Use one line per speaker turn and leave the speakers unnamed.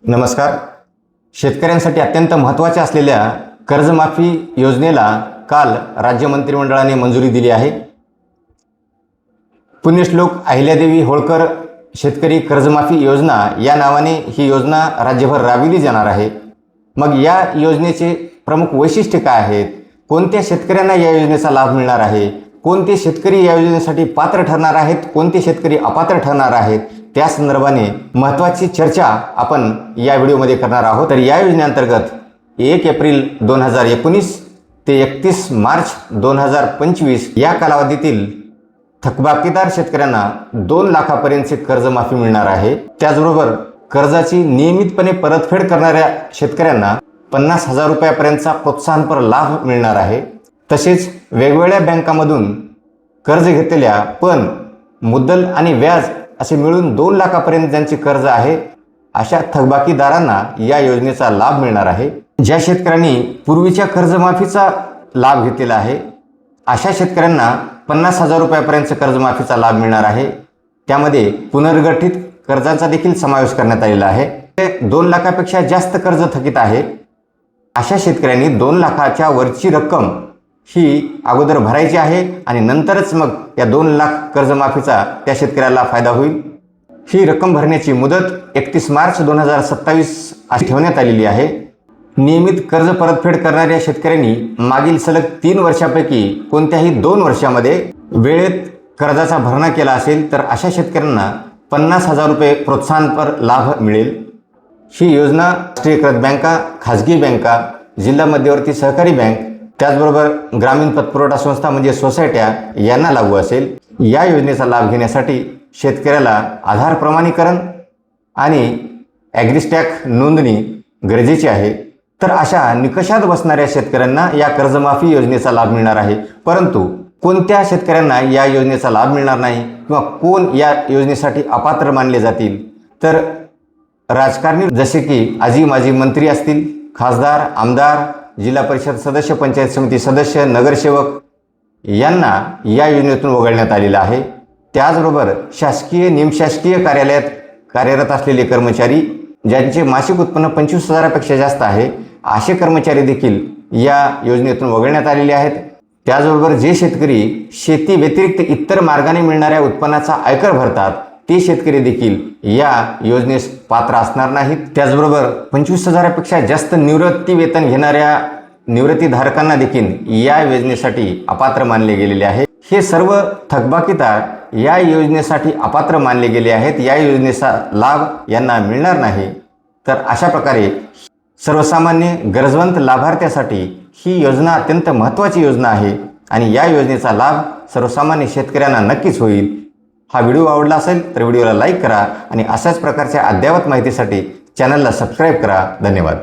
नमस्कार. शेतकऱ्यांसाठी अत्यंत महत्त्वाच्या असलेल्या कर्जमाफी योजनेला काल राज्य मंत्रिमंडळाने मंजुरी दिली आहे. पुण्यश्लोक अहिल्यादेवी होळकर शेतकरी कर्जमाफी योजना या नावाने ही योजना राज्यभर राबविली जाणार आहे. मग या योजनेचे प्रमुख वैशिष्ट्य काय आहेत? कोणत्या शेतकऱ्यांना या योजनेचा लाभ मिळणार आहे? कोणते शेतकरी या योजनेसाठी पात्र ठरणार आहेत? कोणते शेतकरी अपात्र ठरणार आहेत? त्या संदर्भाने महत्त्वाची चर्चा आपण या व्हिडिओमध्ये करणार आहोत. तर या योजनेअंतर्गत 1 एप्रिल 2019 ते 31 मार्च 2025 या कालावधीतील थकबाकीदार शेतकऱ्यांना 2 लाखापर्यंतचे कर्जमाफी मिळणार आहे. त्याचबरोबर कर्जाची नियमितपणे परतफेड करणाऱ्या शेतकऱ्यांना 50,000 रुपयापर्यंतचा प्रोत्साहनपर लाभ मिळणार आहे. तसेच वेगवेगळ्या बँकांमधून कर्ज घेतलेल्या पण मुद्दल आणि व्याज असे मिळून 2 लाखापर्यंत ज्यांचे कर्ज आहे अशा थकबाकीदारांना या योजनेचा लाभ मिळणार आहे. ज्या शेतकऱ्यांनी पूर्वीच्या कर्जमाफीचा लाभ घेतलेला आहे अशा शेतकऱ्यांना 50,000 रुपयापर्यंतचा कर्जमाफीचा लाभ मिळणार आहे. त्यामध्ये पुनर्गठित कर्जांचा देखील समावेश करण्यात आलेला आहे. 2 लाखापेक्षा जास्त कर्ज थकीत आहे अशा शेतकऱ्यांनी 2 लाखाच्या वरची रक्कम ही अगोदर भरायची आहे आणि नंतरच मग या 2 लाख कर्जमाफीचा त्या शेतकऱ्याला फायदा होईल. ही रक्कम भरण्याची मुदत 31 मार्च 2027 अशी ठेवण्यात आलेली आहे. नियमित कर्ज परतफेड करणाऱ्या शेतकऱ्यांनी मागील सलग 3 वर्षापैकी कोणत्याही 2 वर्षामध्ये वेळेत कर्जाचा भरणा केला असेल तर अशा शेतकऱ्यांना 50,000 रुपये प्रोत्साहनपर लाभ मिळेल. ही योजना राष्ट्रीयकृत बँका, खाजगी बँका, जिल्हा मध्यवर्ती सहकारी बँक, त्याचबरोबर ग्रामीण पतपुरवठा संस्था म्हणजे सोसायट्या यांना लागू असेल. या योजनेचा लाभ घेण्यासाठी शेतकऱ्याला आधार प्रमाणीकरण आणि ॲग्रिस्टॅक नोंदणी गरजेची आहे. तर अशा निकषात बसणाऱ्या शेतकऱ्यांना या कर्जमाफी योजनेचा लाभ मिळणार आहे. परंतु कोणत्या शेतकऱ्यांना या योजनेचा लाभ मिळणार नाही किंवा कोण या योजनेसाठी अपात्र मानले जातील? तर राजकारणी जसे की आजी माजी मंत्री असतील, खासदार, आमदार, जिल्हा परिषद सदस्य, पंचायत समिती सदस्य, नगरसेवक यांना या योजनेतून वगळण्यात आलेलं आहे. त्याचबरोबर शासकीय निमशासकीय कार्यालयात कार्यरत असलेले कर्मचारी ज्यांचे मासिक उत्पन्न 25,000पेक्षा जास्त आहे असे कर्मचारी देखील या योजनेतून वगळण्यात आलेले आहेत. त्याचबरोबर जे शेतकरी शेती व्यतिरिक्त इतर मार्गाने मिळणाऱ्या उत्पन्नाचा आयकर भरतात ते शेतकरी देखील या योजनेस पात्र असणार नाहीत. त्याचबरोबर 25,000पेक्षा जास्त निवृत्ती वेतन घेणाऱ्या निवृत्तीधारकांना देखील या योजनेसाठी अपात्र मानले गेलेले आहे. हे सर्व थकबाकीदार या योजनेसाठी अपात्र मानले गेले आहेत. या योजनेचा लाभ यांना मिळणार नाही. तर अशा प्रकारे सर्वसामान्य गरजवंत लाभार्थ्यासाठी ही योजना अत्यंत महत्त्वाची योजना आहे आणि या योजनेचा लाभ सर्वसामान्य शेतकऱ्यांना नक्कीच होईल. हा व्हिडिओ आवडला असेल तर व्हिडिओला लाईक करा आणि अशाच प्रकारच्या अद्ययावत माहितीसाठी चॅनलला सबस्क्राईब करा. धन्यवाद.